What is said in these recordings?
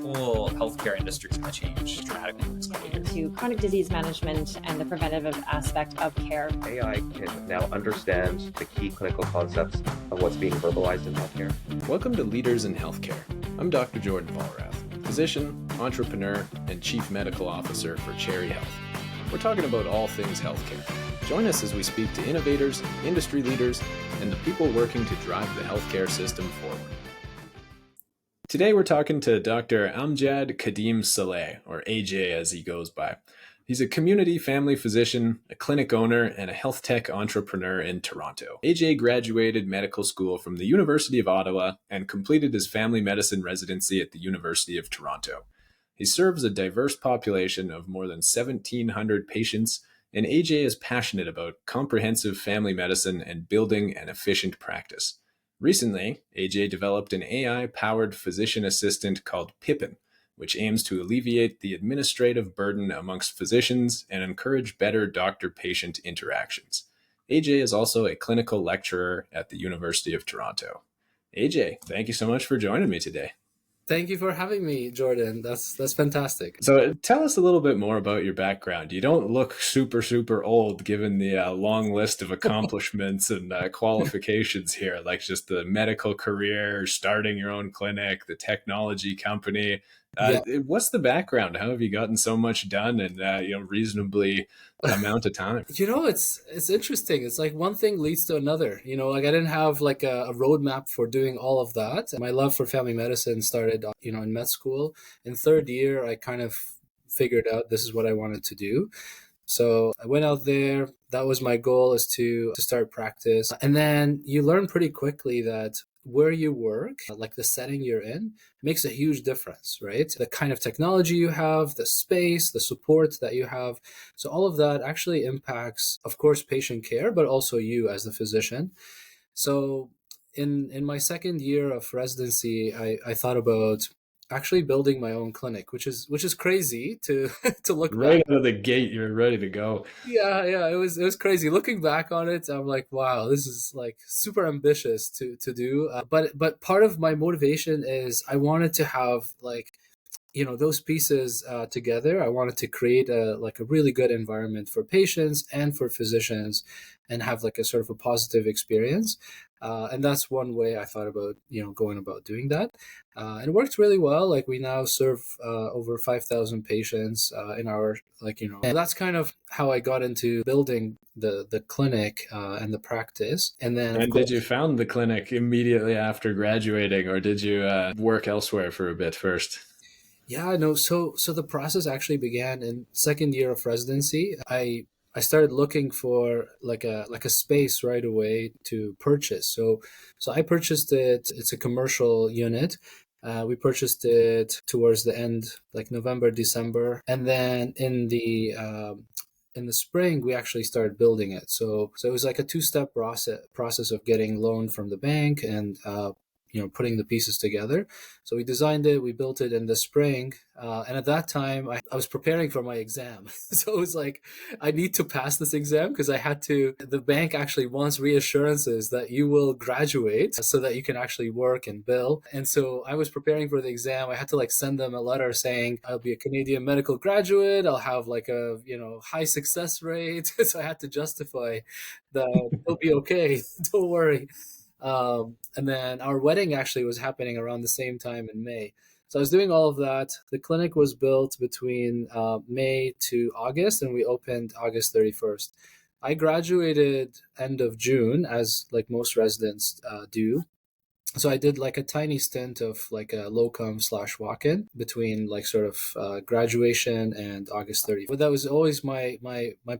whole healthcare industry is going to change dramatically in the next couple of years. To chronic disease management and the preventative aspect of care. AI can now understand the key clinical concepts of what's being verbalized in healthcare. Welcome to Leaders in Healthcare. I'm Dr. Jordan Vollrath, physician, entrepreneur, and chief medical officer for Cherry Health. We're talking about all things healthcare. Join us as we speak to innovators, industry leaders, and the people working to drive the healthcare system forward. Today we're talking to Dr. Amjad Kadim Saleh, or AJ as he goes by. He's a community family physician, a clinic owner, and a health tech entrepreneur in Toronto. AJ graduated medical school from the University of Ottawa and completed his family medicine residency at the University of Toronto. He serves a diverse population of more than 1,700 patients, and AJ is passionate about comprehensive family medicine and building an efficient practice. Recently, AJ developed an AI-powered physician assistant called Pippin, which aims to alleviate the administrative burden amongst physicians and encourage better doctor-patient interactions. AJ is also a clinical lecturer at the University of Toronto. AJ, thank you so much for joining me today. Thank you for having me, Jordan. That's fantastic. So tell us a little bit more about your background. You don't look super old given the long list of accomplishments and qualifications here, like just the medical career, starting your own clinic, the technology company. What's the background? How have you gotten so much done in reasonably amount of time? It's interesting. It's like one thing leads to another. I didn't have like a roadmap for doing all of that. My love for family medicine started, in med school. In third year, I kind of figured out this is what I wanted to do. So I went out there. That was my goal, is to start practice. And then you learn pretty quickly that where you work, like the setting you're in, makes a huge difference, right? The kind of technology you have, the space, the support that you have. So all of that actually impacts, of course, patient care, but also you as the physician. So in my second year of residency, I thought about actually building my own clinic, which is crazy to look right back. out of the gate. You're ready to go. Yeah, it was crazy. Looking back on it, I'm like, wow, this is like super ambitious to do. But part of my motivation is I wanted to have those pieces together. I wanted to create a really good environment for patients and for physicians, and have like a sort of a positive experience. And that's one way I thought about going about doing that. And it worked really well. Like we now serve over 5,000 patients in our and that's kind of how I got into building the clinic and the practice. And then did you found the clinic immediately after graduating, or did you work elsewhere for a bit first? Yeah, no. So the process actually began in second year of residency. I started looking for like a space right away to purchase. So I purchased it. It's a commercial unit. We purchased it towards the end, like November, December, and then in the spring we actually started building it. So it was like a two-step process of getting loan from the bank and putting the pieces together. So we designed it, we built it in the spring. And at that time, I was preparing for my exam. So it was like, I need to pass this exam because the bank actually wants reassurances that you will graduate so that you can actually work and bill. And so I was preparing for the exam. I had to send them a letter saying, I'll be a Canadian medical graduate. I'll have a, high success rate. So I had to justify that it'll be okay. Don't worry. And then our wedding actually was happening around the same time in May. So I was doing all of that. The clinic was built between May to August, and we opened August 31st. I graduated end of June, as most residents do. So I did a tiny stint of a locum / walk-in between graduation and August 30th. But that was always my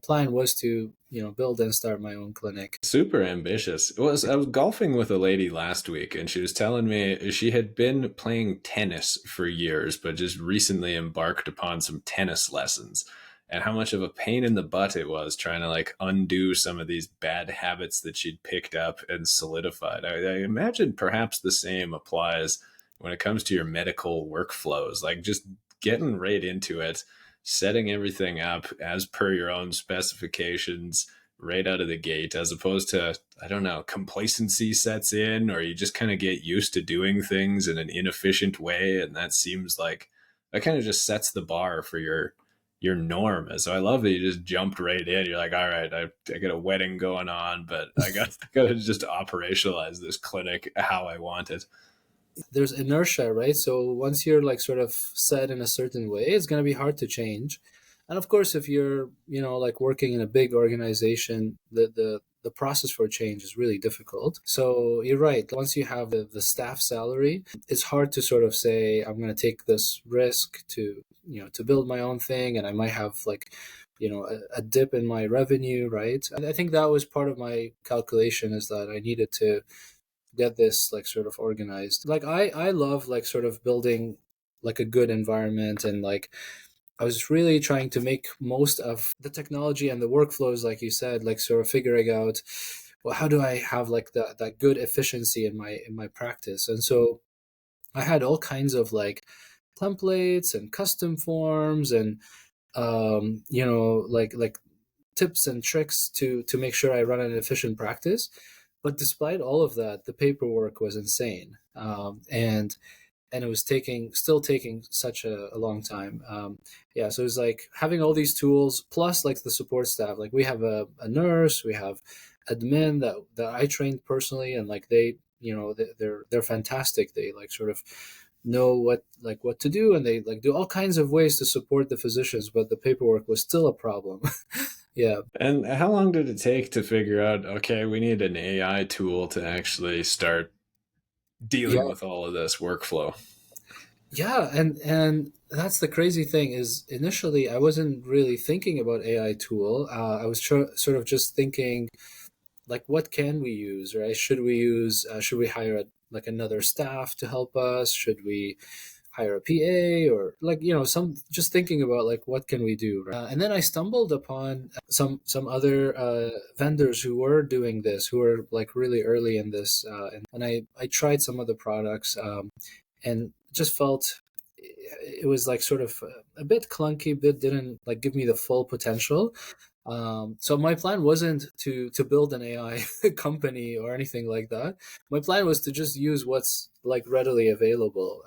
plan, was to build and start my own clinic. Super ambitious. I was golfing with a lady last week, and she was telling me she had been playing tennis for years, but just recently embarked upon some tennis lessons, and how much of a pain in the butt it was trying to undo some of these bad habits that she'd picked up and solidified. I imagine perhaps the same applies when it comes to your medical workflows, just getting right into it, setting everything up as per your own specifications, right out of the gate, as opposed to, I don't know, complacency sets in, or you just kind of get used to doing things in an inefficient way. And that seems like that kind of just sets the bar for your norm. And so I love that you just jumped right in. You're like, all right, I got a wedding going on, but I got to just operationalize this clinic how I want it. There's inertia, right? So once you're like sort of set in a certain way, it's going to be hard to change. And of course, if you're, like working in a big organization, the process for change is really difficult. So you're right. Once you have the staff salary, it's hard to sort of say, I'm going to take this risk to, to build my own thing. And I might have like, a dip in my revenue, right? And I think that was part of my calculation, is that I needed to get this like sort of organized. Like I love like sort of building like a good environment, and like I was really trying to make most of the technology and the workflows, like you said, like sort of figuring out, well, how do I have like that good efficiency in my practice? And so I had all kinds of like templates and custom forms and like tips and tricks to make sure I run an efficient practice. But despite all of that, the paperwork was insane, and it was still taking such a long time. So it was like having all these tools plus like the support staff. Like we have a nurse, we have admin that I trained personally, and like they, they're fantastic. They like sort of know what to do, and they like do all kinds of ways to support the physicians, but the paperwork was still a problem. Yeah. And how long did it take to figure out, okay, we need an AI tool to actually start dealing with all of this workflow? Yeah, and that's the crazy thing, is initially I wasn't really thinking about AI tool. I was sort of just thinking, like, what can we use, right? Should we hire like another staff to help us? Should we hire a PA, or like, some, just thinking about like what can we do, right? And then I stumbled upon some other vendors who were doing this, who were like really early in this, and I tried some of the products, and just felt it was like sort of a bit clunky, didn't like give me the full potential. So my plan wasn't to build an AI company or anything like that. My plan was to just use what's like readily available.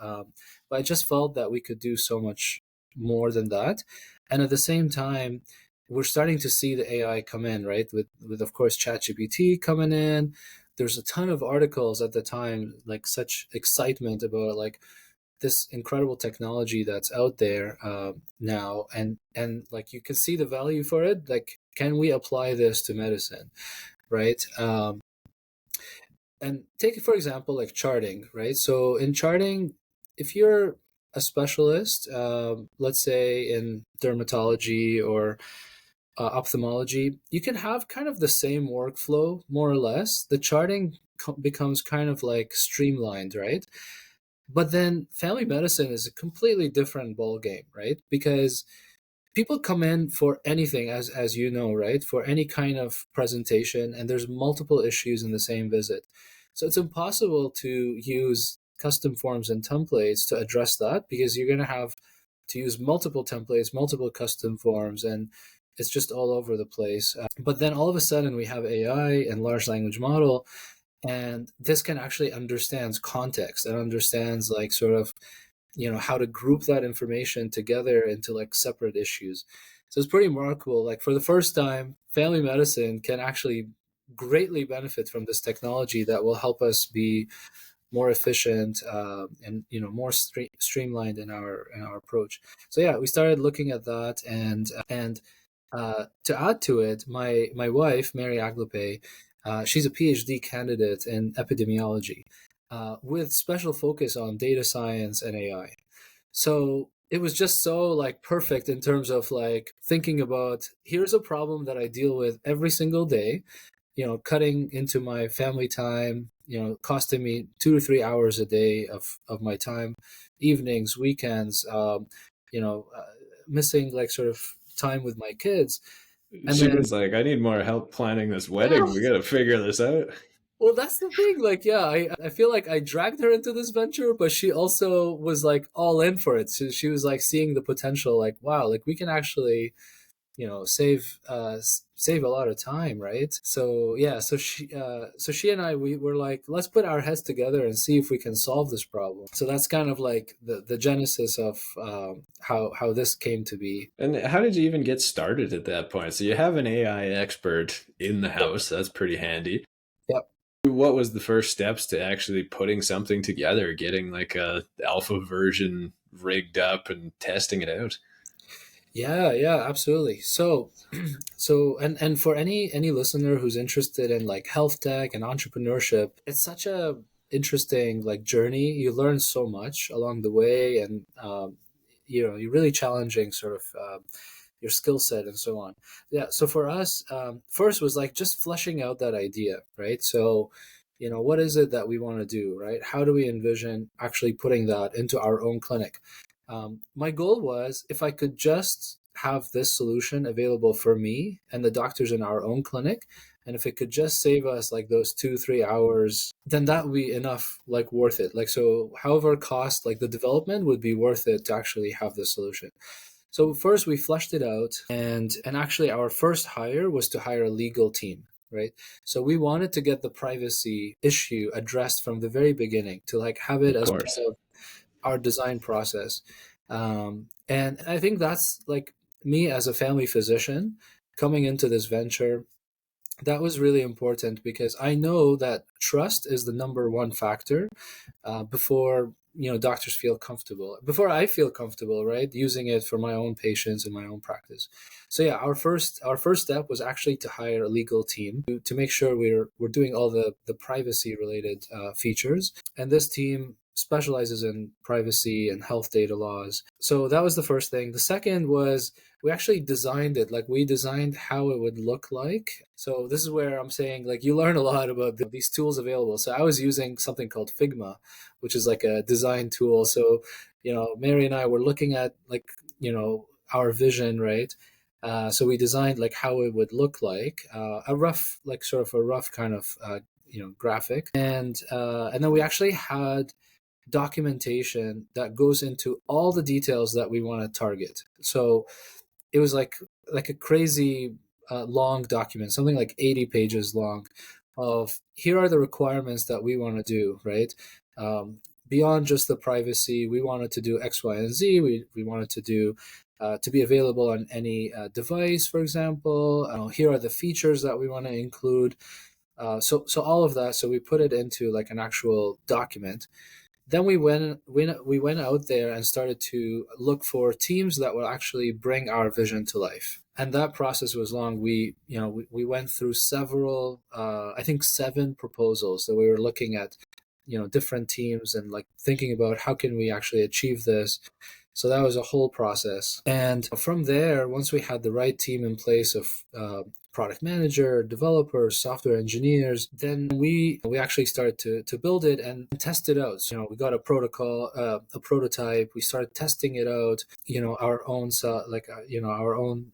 But I just felt that we could do so much more than that. And at the same time, we're starting to see the AI come in, right? With of course ChatGPT coming in. There's a ton of articles at the time, like such excitement about like this incredible technology that's out there now, and like you can see the value for it. Like, can we apply this to medicine, right? And take for example like charting, right? So in charting, if you're a specialist, let's say in dermatology or ophthalmology, you can have kind of the same workflow, more or less. The charting becomes kind of like streamlined, right? But then family medicine is a completely different ball game, right? Because people come in for anything, as you know, right? For any kind of presentation, and there's multiple issues in the same visit. So it's impossible to use custom forms and templates to address that, because you're going to have to use multiple templates, multiple custom forms, and it's just all over the place. But then all of a sudden we have AI and large language model, and this can actually understands context and understands like sort of, how to group that information together into like separate issues. So it's pretty remarkable. Like for the first time, family medicine can actually greatly benefit from this technology that will help us be more efficient, and more streamlined in our approach. So yeah, we started looking at that, and to add to it, my wife Mary Aglape, she's a PhD candidate in epidemiology, with special focus on data science and AI. So it was just so like perfect in terms of like thinking about, here's a problem that I deal with every single day, cutting into my family time, costing me 2 to 3 hours a day of my time, evenings, weekends, missing like sort of time with my kids. And she was like, I need more help planning this wedding. We got to figure this out. Well, that's the thing. Like, yeah, I feel like I dragged her into this venture, but she also was like all in for it. So she was like seeing the potential, like, wow, like we can actually save a lot of time, right? So yeah, so she and I, we were like, let's put our heads together and see if we can solve this problem. So that's kind of like the genesis of how this came to be. And how did you even get started at that point? So you have an AI expert in the house. That's pretty handy. Yep. What was the first steps to actually putting something together, getting like a alpha version rigged up and testing it out? Yeah, absolutely. So, and for any listener who's interested in like health tech and entrepreneurship, it's such a interesting like journey. You learn so much along the way, and you're really challenging sort of your skill set and so on. Yeah. So for us, first was like just fleshing out that idea, right? So, what is it that we want to do, right? How do we envision actually putting that into our own clinic? My goal was if I could just have this solution available for me and the doctors in our own clinic, and if it could just save us like those 2-3 hours, then that would be enough, like worth it. Like, so however cost, like the development would be worth it to actually have the solution. So first we fleshed it out, and actually our first hire was to hire a legal team, right? So we wanted to get the privacy issue addressed from the very beginning, to like have it as part of our design process. And I think that's like me as a family physician coming into this venture, that was really important because I know that trust is the number one factor before doctors feel comfortable, before I feel comfortable, right, using it for my own patients in my own practice. So yeah, our first step was actually to hire a legal team to make sure we're doing all the privacy related features, and this team specializes in privacy and health data laws. So that was the first thing. The second was we actually designed it, like we designed how it would look like. So this is where I'm saying like you learn a lot about these tools available. So I was using something called Figma, which is like a design tool. So Mary and I were looking at like our vision, right? So we designed like how it would look like, a rough, like sort of a rough kind of graphic, and then we actually had documentation that goes into all the details that we want to target. So it was like a crazy long document, something like 80 pages long, of here are the requirements that we want to do, right? Beyond just the privacy, we wanted to do X, Y, and Z. We wanted to do to be available on any device, for example. Here are the features that we want to include. So all of that. So we put it into like an actual document. Then we went out there and started to look for teams that will actually bring our vision to life. And that process was long. We went through several, I think 7 proposals that we were looking at, different teams and like thinking about how can we actually achieve this. So that was a whole process. And from there, once we had the right team in place of product manager, developers, software engineers, then we actually started to build it and test it out. So, we got a protocol, a prototype. We started testing it out. Our own our own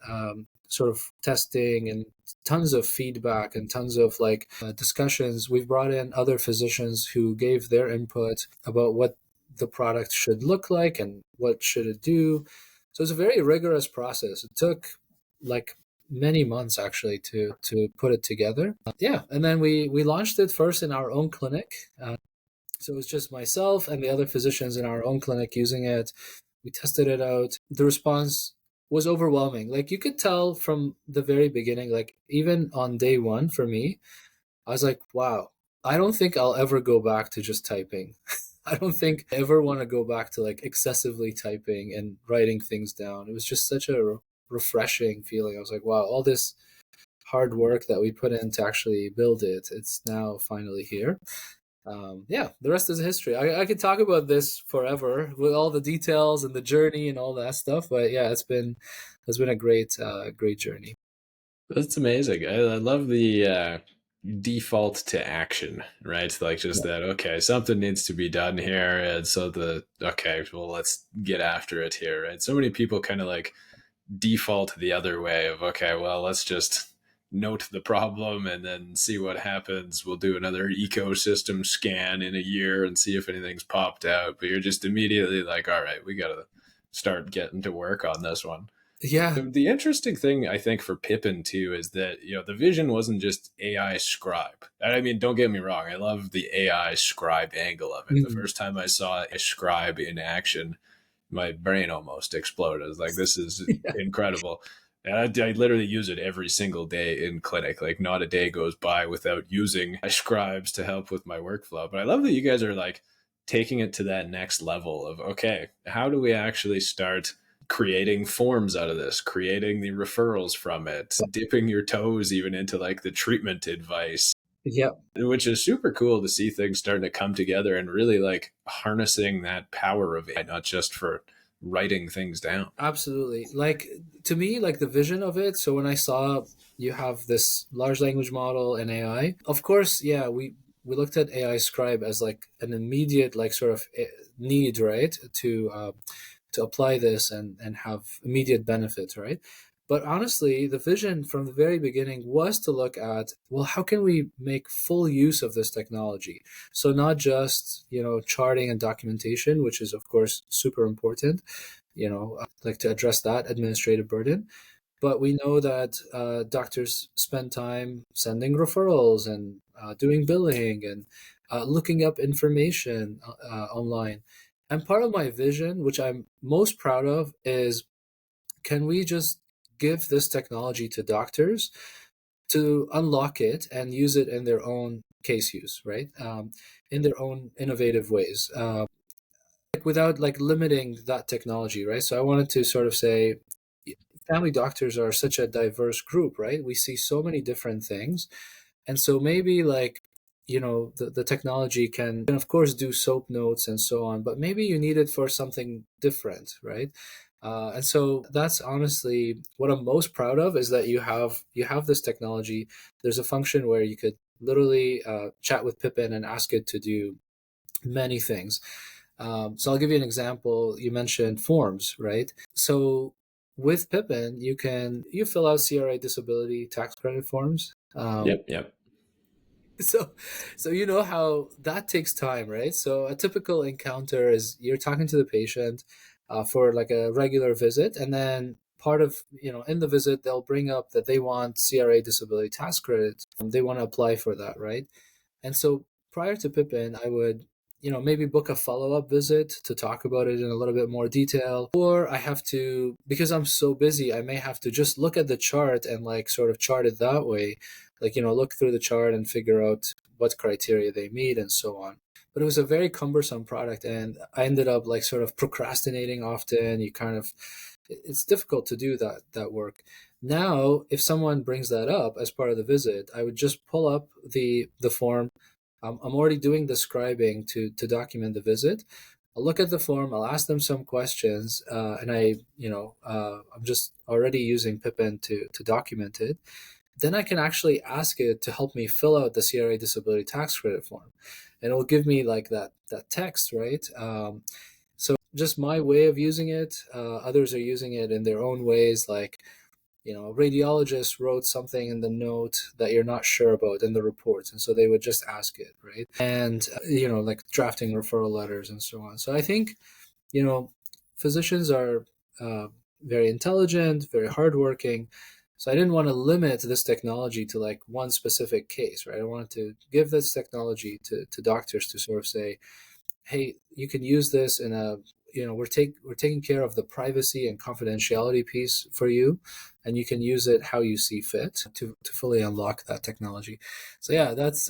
sort of testing and tons of feedback and tons of discussions. We've brought in other physicians who gave their input about what the product should look like and what should it do. So it's a very rigorous process. It took like many months actually to put it together. And then we launched it first in our own clinic. So it was just myself and the other physicians in our own clinic using it. We tested it out. The response was overwhelming. Like you could tell from the very beginning, like even on day one for me, I was like, wow, I don't think I'll ever go back to just typing. I don't think I ever want to go back to like excessively typing and writing things down. It was just such a refreshing feeling. I was like, wow, all this hard work that we put in to actually build it, it's now finally here. The rest is history. I could talk about this forever with all the details and the journey and all that stuff. But yeah, it's been a great journey. That's amazing. I love the default to action, right? Like just that, okay, something needs to be done here. And so let's get after it here, right? So many people kind of like default the other way of, okay, well, let's just note the problem and then see what happens. We'll do another ecosystem scan in a year and see if anything's popped out. But you're just immediately like, all right, we got to start getting to work on this one. Yeah. The interesting thing I think for Pippin too is that, the vision wasn't just AI scribe. I mean, don't get me wrong, I love the AI scribe angle of it. The Mm. first time I saw a scribe in action, my brain almost exploded. I was like, this is Yeah. incredible. And I literally use it every single day in clinic. Like, not a day goes by without using my scribes to help with my workflow. But I love that you guys are like taking it to that next level of, okay, how do we actually start creating forms out of this, creating the referrals from it, dipping your toes even into like the treatment advice, Yeah. which is super cool to see things starting to come together and really like harnessing that power of AI, not just for writing things down. Absolutely. Like, to me, like the vision of it. So when I saw you have this large language model and AI, of course, yeah, we looked at AI scribe as like an immediate like sort of need, right, to apply this and have immediate benefits, right? But honestly, the vision from the very beginning was to look at, well, how can we make full use of this technology? So not just, charting and documentation, which is of course super important, like to address that administrative burden. But we know that doctors spend time sending referrals and doing billing and looking up information online. And part of my vision, which I'm most proud of, is can we just give this technology to doctors to unlock it and use it in their own case use, right? In their own innovative ways, like without like limiting that technology, right? So I wanted to sort of say, family doctors are such a diverse group, right? We see so many different things, and so maybe like the technology can of course do soap notes and so on, but maybe you need it for something different, right? And so that's honestly what I'm most proud of, is that you have this technology. There's a function where you could literally chat with Pippin and ask it to do many things. So I'll give you an example. You mentioned forms, right? So with Pippin, you fill out CRA disability tax credit forms. Yep, yep. So you know how that takes time, right? So a typical encounter is you're talking to the patient for like a regular visit, and then part of in the visit they'll bring up that they want CRA disability tax credit. They want to apply for that, right? And so prior to Pippin, I would, maybe book a follow-up visit to talk about it in a little bit more detail. Or I have to, because I'm so busy, I may have to just look at the chart and like sort of chart it that way. Like, look through the chart and figure out what criteria they meet and so on. But it was a very cumbersome product, and I ended up like sort of procrastinating often. It's difficult to do that work. Now, if someone brings that up as part of the visit, I would just pull up the form. I'm already doing the scribing to document the visit. I'll look at the form. I'll ask them some questions, and I'm just already using Pippin to document it. Then I can actually ask it to help me fill out the CRA disability tax credit form, and it'll give me like that text, right? So just my way of using it. Others are using it in their own ways, like a radiologist wrote something in the note that you're not sure about in the reports, and so they would just ask it, right? And like drafting referral letters and so on. So I think physicians are very intelligent, very hardworking. So I didn't want to limit this technology to like one specific case, right? I wanted to give this technology to doctors to sort of say, hey, you can use this in a we're taking care of the privacy and confidentiality piece for you, and you can use it how you see fit to fully unlock that technology. So yeah, that's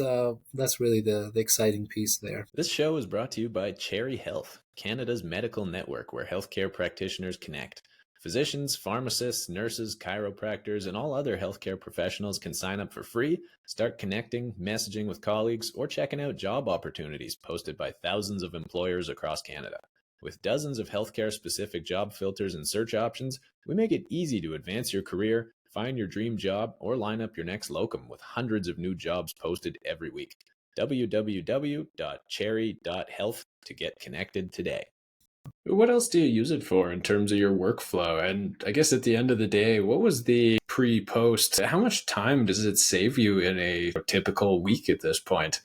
really the exciting piece there. This show is brought to you by Cherry Health, Canada's medical network where healthcare practitioners connect. Physicians, pharmacists, nurses, chiropractors, and all other healthcare professionals can sign up for free, start connecting, messaging with colleagues, or checking out job opportunities posted by thousands of employers across Canada. With dozens of healthcare-specific job filters and search options, we make it easy to advance your career, find your dream job, or line up your next locum with hundreds of new jobs posted every week. www.cherry.health to get connected today. What else do you use it for in terms of your workflow? And I guess at the end of the day, what was the pre-post? How much time does it save you in a typical week at this point?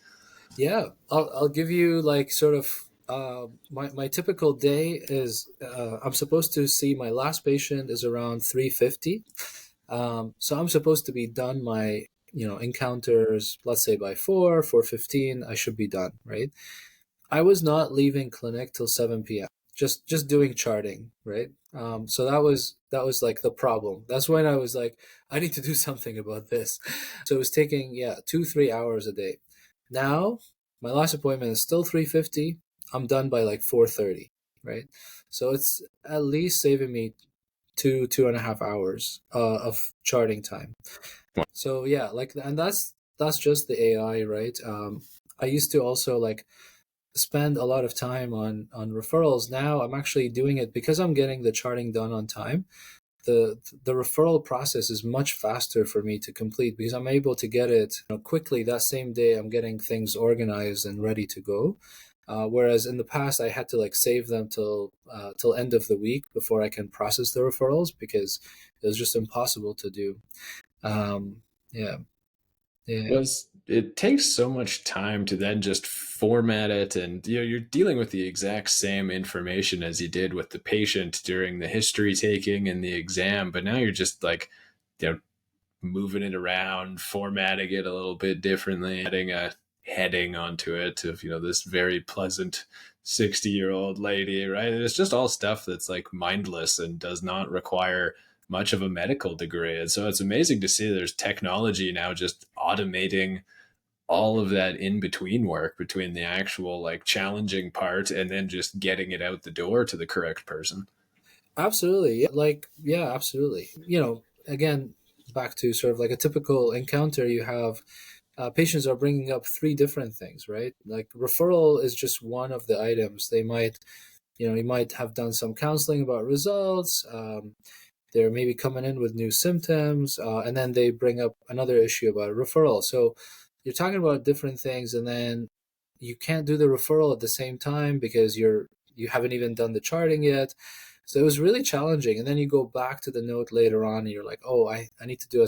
Yeah, I'll give you like sort of my typical day is I'm supposed to see my last patient is around 3:50. So I'm supposed to be done my encounters, let's say by 4:15 I should be done, right? I was not leaving clinic till 7 p.m. Just doing charting, right? So that was like the problem. That's when I was like, I need to do something about this. So it was taking 2-3 hours a day. Now my last appointment is still 3:50. I'm done by like 4:30, right? So it's at least saving me 2.5 hours of charting time. So yeah, like, and that's just the AI, right? I used to also like spend a lot of time on referrals. Now I'm actually doing it because I'm getting the charting done on time. The referral process is much faster for me to complete because I'm able to get it quickly that same day. I'm getting things organized and ready to go. Whereas in the past, I had to like save them till end of the week before I can process the referrals because it was just impossible to do. Um, yeah, yeah, Was it takes so much time to then just format it, and you're dealing with the exact same information as you did with the patient during the history taking and the exam, but now you're just like, you know, moving it around, formatting it a little bit differently, adding a heading onto it of, this very pleasant 60-year-old lady, right? And it's just all stuff that's like mindless and does not require much of a medical degree. And so it's amazing to see there's technology now just automating all of that in between work between the actual like challenging part and then just getting it out the door to the correct person. absolutely. Yeah, like, yeah, absolutely. Again, back to sort of like a typical encounter, you have patients are bringing up three different things, right? Like referral is just one of the items. They might, you might have done some counseling about results. They're maybe coming in with new symptoms, and then they bring up another issue about a referral. So you're talking about different things, and then you can't do the referral at the same time because you haven't even done the charting yet. So it was really challenging. And then you go back to the note later on, and you're like, oh, I need to do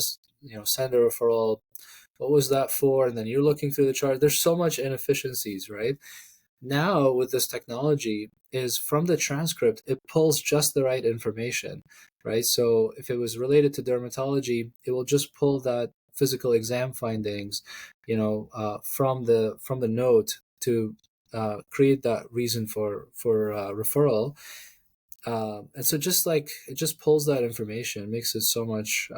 send a referral. What was that for? And then you're looking through the chart. There's so much inefficiencies, right? Now with this technology is from the transcript, it pulls just the right information, right? So if it was related to dermatology, it will just pull that physical exam findings, from the note to create that reason for referral. And so just like it just pulls that information, makes it so much,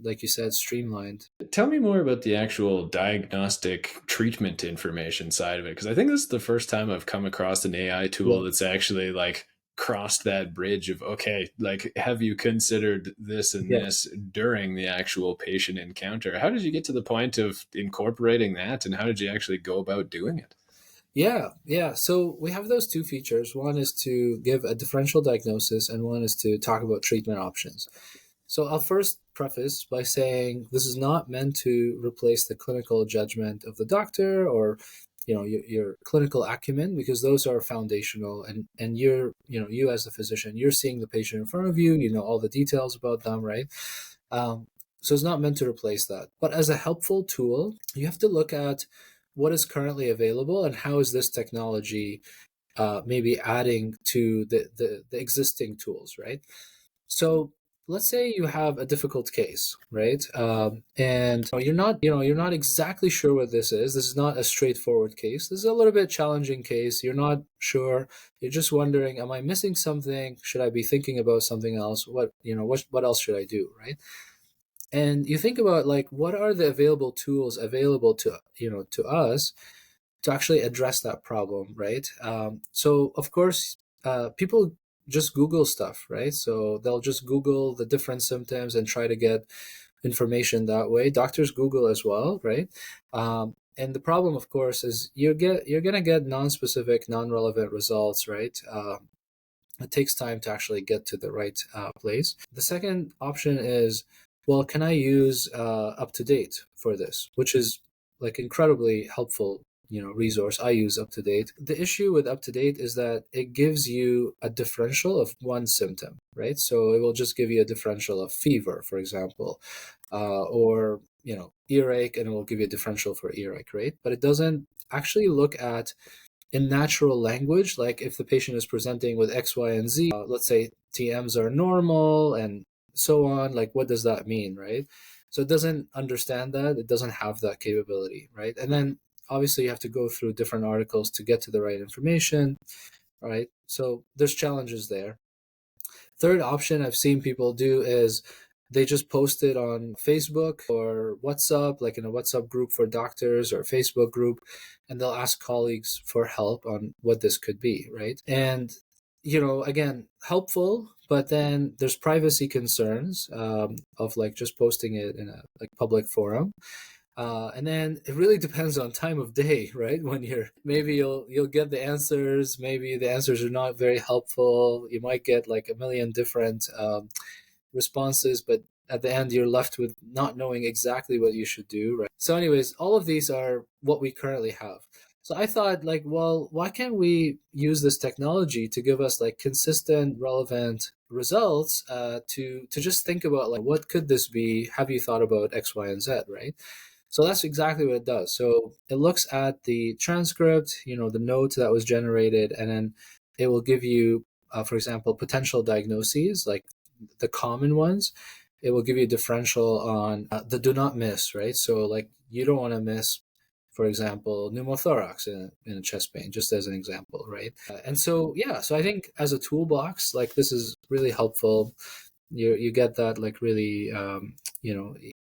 like you said, streamlined. Tell me more about the actual diagnostic treatment information side of it, because I think this is the first time I've come across an AI Yeah. tool that's actually like crossed that bridge of, okay, like, have you considered this and Yeah. this during the actual patient encounter? How did you get to the point of incorporating that, and how did you actually go about doing it? Yeah, yeah. So we have those two features. One is to give a differential diagnosis, and one is to talk about treatment options. So I'll first preface by saying this is not meant to replace the clinical judgment of the doctor or your clinical acumen, because those are foundational, and you as the physician, you're seeing the patient in front of you, you know all the details about them, right? Um, so it's not meant to replace that. But as a helpful tool, you have to look at what is currently available and how is this technology maybe adding to the existing tools, right? So let's say you have a difficult case, right? And you're not exactly sure what this is. This is not a straightforward case. This is a little bit challenging case. You're not sure. You're just wondering, am I missing something? Should I be thinking about something else? What else should I do, right? And you think about like what are the available tools available to us to actually address that problem, right? So of course, people just Google stuff, right? So they'll just Google the different symptoms and try to get information that way. Doctors Google as well, right? And the problem, of course, is you're gonna get non-specific, non-relevant results, right? It takes time to actually get to the right place. The second option is, well, can I use up to date for this, which is like incredibly helpful resource. I use up to date. The issue with up to date is that it gives you a differential of one symptom, right? So it will just give you a differential of fever, for example, or earache, and it will give you a differential for earache, right? But it doesn't actually look at in natural language, like if the patient is presenting with X, Y, and Z, let's say TMs are normal and so on, like what does that mean, right? So it doesn't understand that, it doesn't have that capability, right? And then obviously you have to go through different articles to get to the right information, right? So there's challenges there. Third option I've seen people do is they just post it on Facebook or WhatsApp, like in a WhatsApp group for doctors or a Facebook group, and they'll ask colleagues for help on what this could be, right? And, again, helpful, but then there's privacy concerns of like just posting it in a like public forum. And then it really depends on time of day, right? When maybe you'll get the answers, maybe the answers are not very helpful. You might get like a million different responses, but at the end you're left with not knowing exactly what you should do, right? So anyways, all of these are what we currently have. So I thought like, well, why can't we use this technology to give us like consistent, relevant results to just think about like, what could this be? Have you thought about X, Y, and Z, right? So that's exactly what it does. So it looks at the transcript, the note that was generated, and then it will give you, for example, potential diagnoses, like the common ones. It will give you a differential on the do not miss, right? So like you don't want to miss, for example, pneumothorax in a chest pain, just as an example, right? And so, yeah, so I think as a toolbox, like this is really helpful. You get that like really,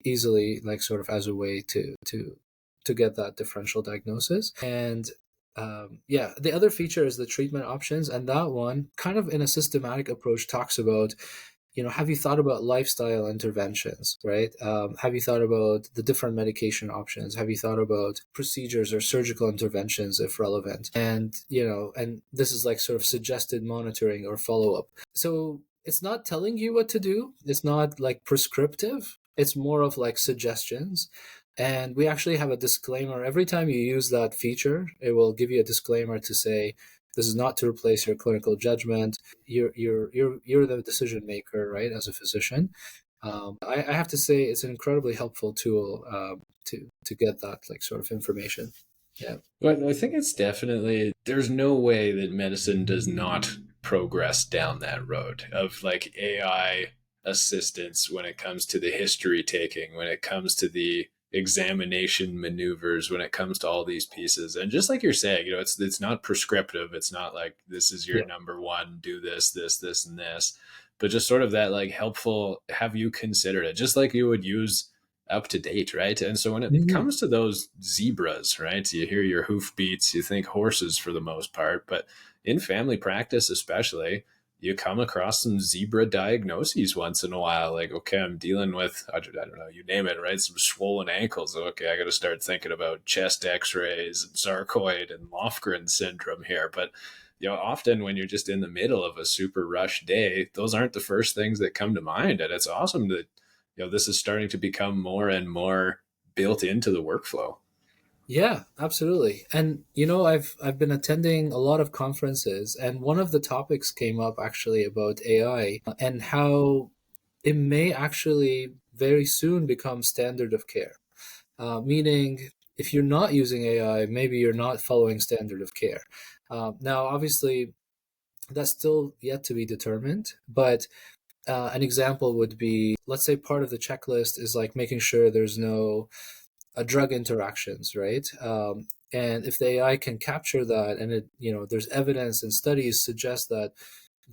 easily, like sort of as a way to get that differential diagnosis. And the other feature is the treatment options. And that one kind of in a systematic approach talks about, have you thought about lifestyle interventions, right? Have you thought about the different medication options? Have you thought about procedures or surgical interventions if relevant? And, and this is like sort of suggested monitoring or follow-up. So it's not telling you what to do. It's not like prescriptive. It's more of like suggestions. And we actually have a disclaimer. Every time you use that feature, it will give you a disclaimer to say, this is not to replace your clinical judgment. You're the decision maker, right? As a physician, I have to say it's an incredibly helpful tool to get that like sort of information. Yeah. But I think it's definitely, there's no way that medicine does not progress down that road of like AI assistance when it comes to the history taking, when it comes to the examination maneuvers, when it comes to all these pieces. And just like you're saying, it's not prescriptive. It's not like this is your number one, do this, and this, but just sort of that like helpful, have you considered it, just like you would use up to date, right? And so when it comes to those zebras, right, you hear your hoofbeats, you think horses for the most part, but in family practice especially, you come across some zebra diagnoses once in a while. Like, okay, I'm dealing with, I don't know, you name it, right? Some swollen ankles. Okay, I got to start thinking about chest x-rays and sarcoid and Lofgren syndrome here. But, often when you're just in the middle of a super rush day, those aren't the first things that come to mind. And it's awesome that, this is starting to become more and more built into the workflow. Yeah, absolutely. And I've been attending a lot of conferences, and one of the topics came up actually about AI and how it may actually very soon become standard of care. Meaning, if you're not using AI, maybe you're not following standard of care. Now, obviously, that's still yet to be determined, but an example would be, let's say part of the checklist is like making sure there's no drug interactions, right? And if the AI can capture that, and it, there's evidence and studies suggest that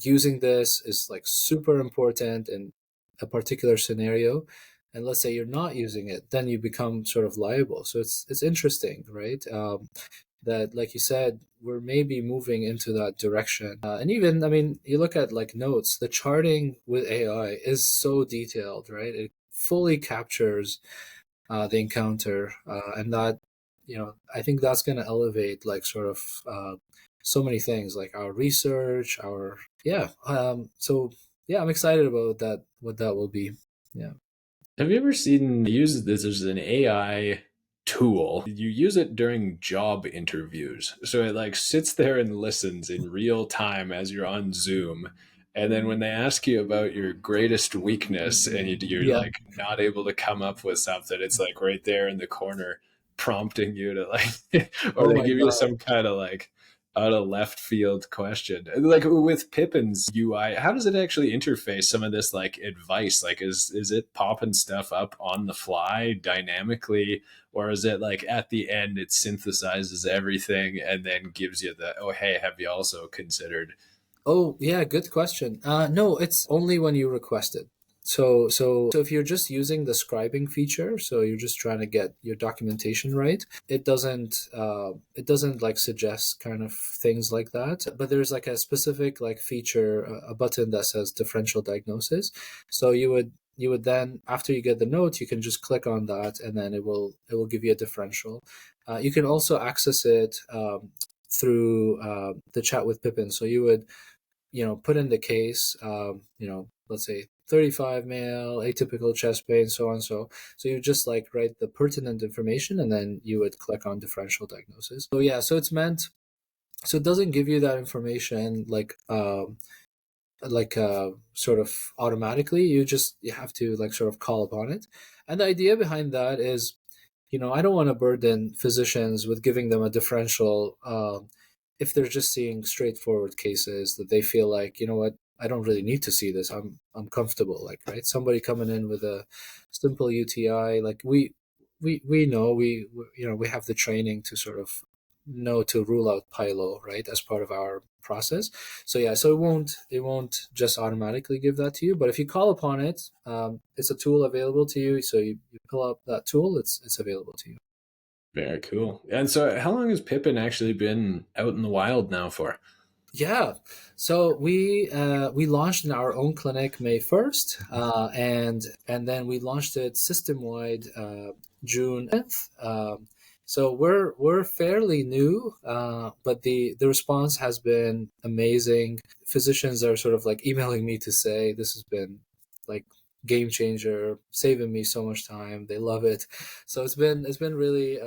using this is like super important in a particular scenario, and let's say you're not using it, then you become sort of liable. So it's interesting, right? That, like you said, we're maybe moving into that direction. And even, I mean, you look at like notes, the charting with AI is so detailed, right? It fully captures the encounter, and that, I think that's going to elevate like sort of so many things, like our research, so yeah, I'm excited about that, what that will be. Yeah. Have you ever used this as an AI tool? You use it during job interviews, so it like sits there and listens in real time as you're on Zoom. And then when they ask you about your greatest weakness and you're like not able to come up with something, it's like right there in the corner prompting you to like, or they give you some kind of like out of left field question. Like with Pippin's UI, how does it actually interface some of this like advice? Like is it popping stuff up on the fly dynamically, or is it like at the end it synthesizes everything and then gives you the, oh hey, have you also considered? Oh, yeah, good question. No, it's only when you request it. So if you're just using the scribing feature, so you're just trying to get your documentation right, it doesn't like suggest kind of things like that. But there's like a specific like feature, a button that says differential diagnosis. So you would then, after you get the note, you can just click on that, and then it will give you a differential. You can also access it through the chat with Pippin. So you would put in the case, let's say 35 male, atypical chest pain, so on. So you just like write the pertinent information, and then you would click on differential diagnosis. So yeah, so it doesn't give you that information sort of automatically. You have to like sort of call upon it. And the idea behind that is, I don't want to burden physicians with giving them a differential if they're just seeing straightforward cases that they feel like, you know what, I don't really need to see this. I'm comfortable. Like, right, somebody coming in with a simple UTI, like we know we have the training to sort of know to rule out pyelo, right, as part of our process. So yeah, so it won't just automatically give that to you, but if you call upon it, it's a tool available to you. So you pull up that tool, it's available to you. Very cool. And so how long has Pippin actually been out in the wild now for? Yeah, so we launched in our own clinic May 1st, and then we launched it system wide June 10th. So we're fairly new, but the response has been amazing. Physicians are sort of like emailing me to say this has been like game changer, saving me so much time. They love it. So it's been really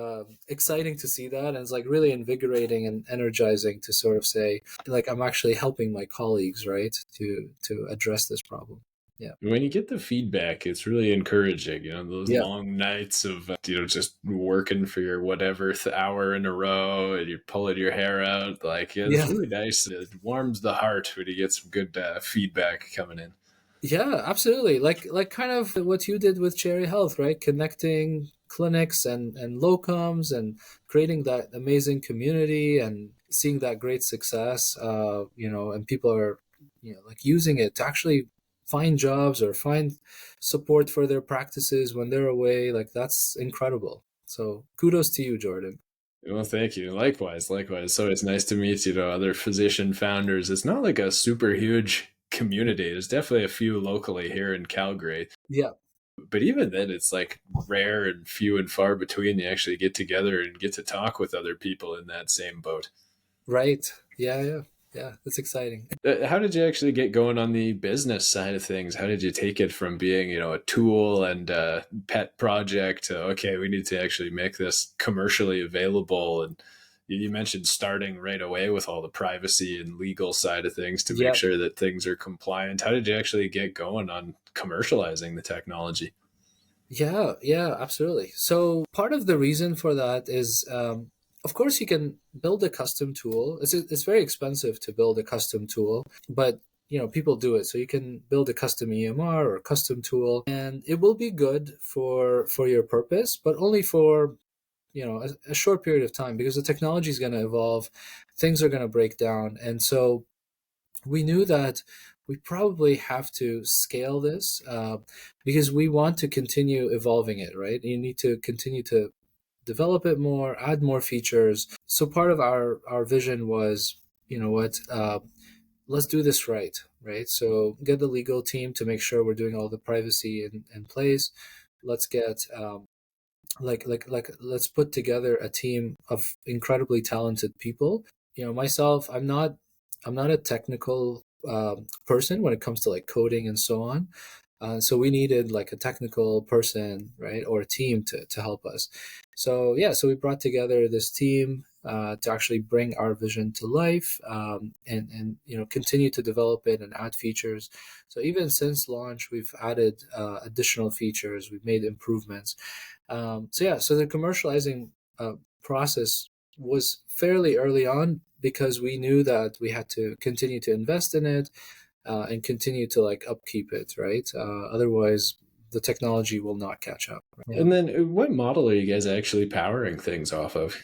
exciting to see that, and it's like really invigorating and energizing to sort of say like I'm actually helping my colleagues, right, to address this problem. Yeah. When you get the feedback, it's really encouraging. Those Yeah. long nights of just working for your whatever hour in a row, and you're pulling your hair out. Like, yeah, it's Yeah. really nice. It warms the heart when you get some good feedback coming in. Yeah, absolutely. Like kind of what you did with Cherry Health, right? Connecting clinics and locums and creating that amazing community and seeing that great success, and people are, like using it to actually find jobs or find support for their practices when they're away. Like that's incredible. So kudos to you, Jordan. Well, thank you. Likewise, likewise. So it's nice to meet, other physician founders. It's not like a super huge community. There's definitely a few locally here in Calgary. Yeah, But even then, it's like rare and few and far between you actually get together and get to talk with other people in that same boat. right. Yeah. That's exciting. How did you actually get going on the business side of things? How did you take it from being, a tool and a pet project to, okay, we need to actually make this commercially available? And you mentioned starting right away with all the privacy and legal side of things to make Yeah. sure that things are compliant. How did you actually get going on commercializing the technology? Yeah, absolutely. So part of the reason for that is, of course, you can build a custom tool. It's very expensive to build a custom tool, but people do it. So you can build a custom EMR or a custom tool, and it will be good for your purpose, but only for a short period of time because the technology is going to evolve, things are going to break down, and so we knew that we probably have to scale this because we want to continue evolving it, right? You need to continue to develop it more, add more features. So part of our vision was, let's do this right? So get the legal team to make sure we're doing all the privacy in place. Let's get let's put together a team of incredibly talented people. Myself, I'm not a technical person when it comes to like coding and so on. So we needed like a technical person, right, or a team to help us. So yeah, so we brought together this team to actually bring our vision to life, and continue to develop it and add features. So even since launch, we've added additional features. We've made improvements. So the commercializing process was fairly early on, because we knew that we had to continue to invest in it, and continue to like upkeep it, right? Otherwise, the technology will not catch up. Yeah. And then what model are you guys actually powering things off of?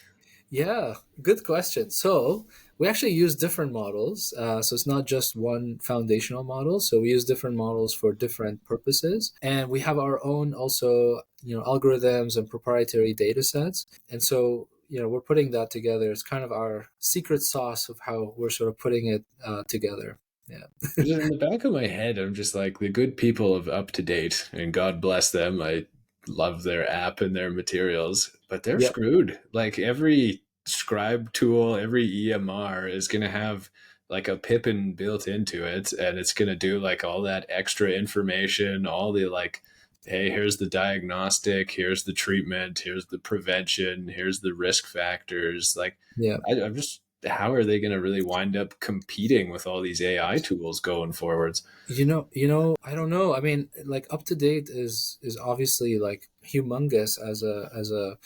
Yeah, good question. So we actually use different models. So it's not just one foundational model. So we use different models for different purposes, and we have our own also, algorithms and proprietary data sets. And so, we're putting that together. It's kind of our secret sauce of how we're sort of putting it together. Yeah. Just in the back of my head, I'm just like the good people of Up to Date, and God bless them. I love their app and their materials, but they're Yep. screwed. Like every scribe tool, every EMR is going to have like a Pippin built into it, and it's going to do like all that extra information, all the like, hey, here's the diagnostic, here's the treatment, here's the prevention, here's the risk factors. Like, Yeah. I'm just, how are they going to really wind up competing with all these AI tools going forwards? I don't know. I mean, like Up to Date is obviously like humongous as a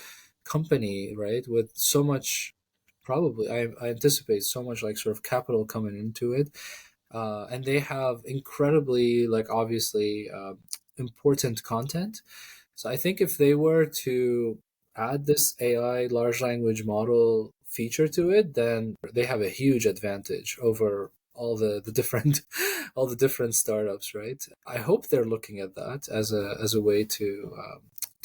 company, right? With so much, probably I anticipate so much like sort of capital coming into it, and they have incredibly like obviously important content. So I think if they were to add this AI large language model feature to it, then they have a huge advantage over all the different all the different startups, right? I hope they're looking at that as a way to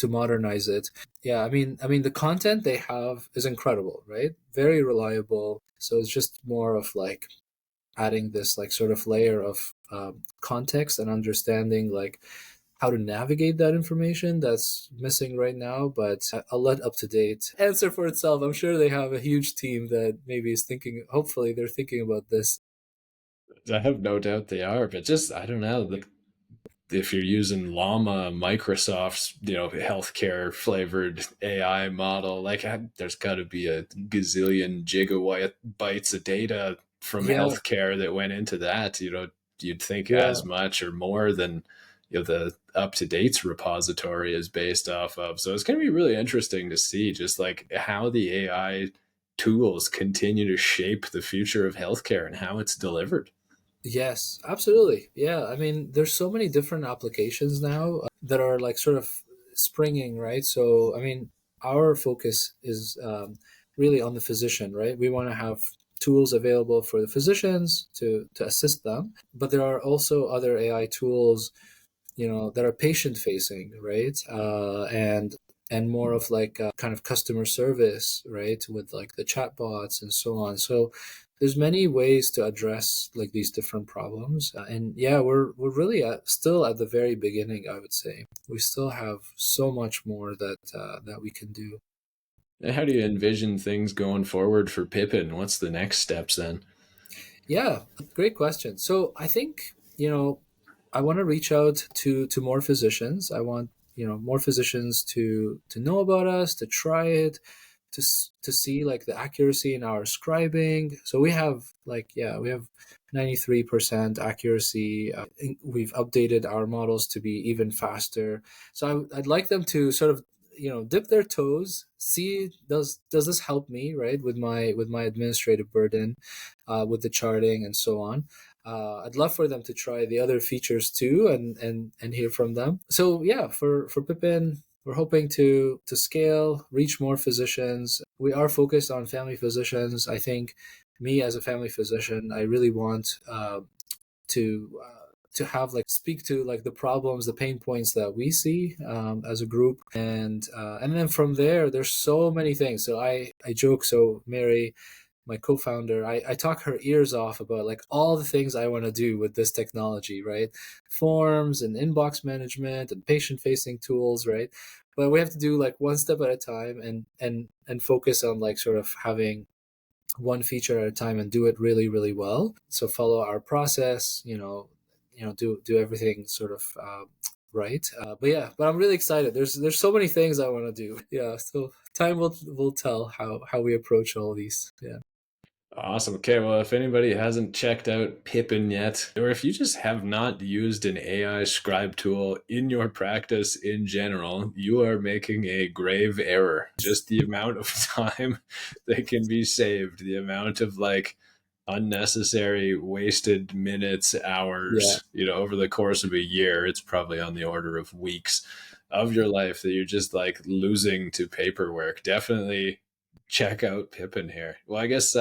modernize it. Yeah, I mean the content they have is incredible, right? Very reliable. So it's just more of like adding this like sort of layer of context and understanding like how to navigate that information that's missing right now. But I'll let Up to Date answer for itself. I'm sure they have a huge team that maybe is thinking, hopefully they're thinking about this. I have no doubt they are, but just, I don't know. Like, if you're using Llama, Microsoft's, healthcare flavored AI model, like there's got to be a gazillion gigabytes of data from Yeah, healthcare that went into that. You'd think yeah. as much or more than the Up to Date's repository is based off of. So it's going to be really interesting to see just like how the AI tools continue to shape the future of healthcare and how it's delivered. Yes, absolutely. Yeah, I mean, there's so many different applications now that are like sort of springing, right? So, I mean, our focus is really on the physician, right? We want to have tools available for the physicians to assist them, but there are also other AI tools, that are patient facing, right? And more of like kind of customer service, right? With like the chatbots and so on. So there's many ways to address like these different problems. And yeah, we're really still at the very beginning, I would say. We still have so much more that we can do. How do you envision things going forward for Pippin? What's the next steps then? Yeah, great question. So I think, I want to reach out to more physicians. I want, more physicians to know about us, to try it, to see like the accuracy in our scribing. So we have like, yeah, we have 93% accuracy. We've updated our models to be even faster. So I'd like them to sort of, dip their toes, see does this help me, right, with my administrative burden, with the charting and so on. I'd love for them to try the other features too, and hear from them. So yeah, for Pippin, we're hoping to scale, reach more physicians. We are focused on family physicians. I think me as a family physician, I really want to to have like speak to like the problems, the pain points that we see as a group, and then from there, there's so many things. So I joke. So Mary, my co-founder, I talk her ears off about like all the things I want to do with this technology, right? Forms and inbox management and patient facing tools, right? But we have to do like one step at a time, and focus on like sort of having one feature at a time and do it really, really well. So follow our process, do everything sort of right. But I'm really excited. There's so many things I want to do. Yeah, so time will tell how we approach all these. Yeah. Awesome. Okay, well, if anybody hasn't checked out Pippin yet, or if you just have not used an AI scribe tool in your practice in general, you are making a grave error. Just the amount of time that can be saved, the amount of like unnecessary wasted minutes, Yeah. hours, over the course of a year, it's probably on the order of weeks of your life that you're just like losing to paperwork. Definitely check out Pippin here. Well, I guess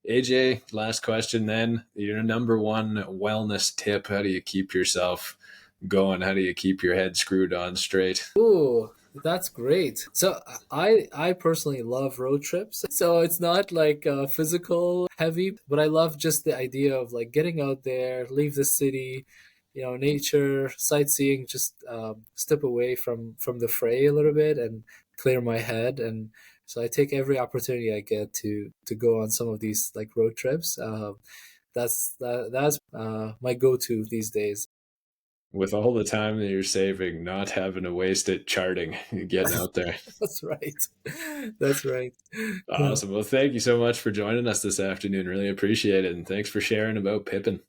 AJ, last question then. Your number one wellness tip. How do you keep yourself going? How do you keep your head screwed on straight? Ooh, that's great. So I personally love road trips. So it's not like physical heavy, but I love just the idea of like getting out there, leave the city, nature, sightseeing, just step away from the fray a little bit and clear my head. And so I take every opportunity I get to go on some of these like road trips. That's my go-to these days. With all the time that you're saving, not having to waste it charting, getting out there. That's right. That's right. Yeah. Awesome. Well, thank you so much for joining us this afternoon. Really appreciate it. And thanks for sharing about Pippin.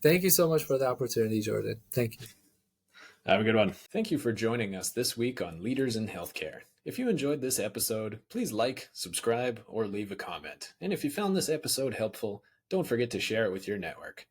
Thank you so much for the opportunity, Jordan. Thank you. Have a good one. Thank you for joining us this week on Leaders in Healthcare. If you enjoyed this episode, please like, subscribe, or leave a comment. And if you found this episode helpful, don't forget to share it with your network.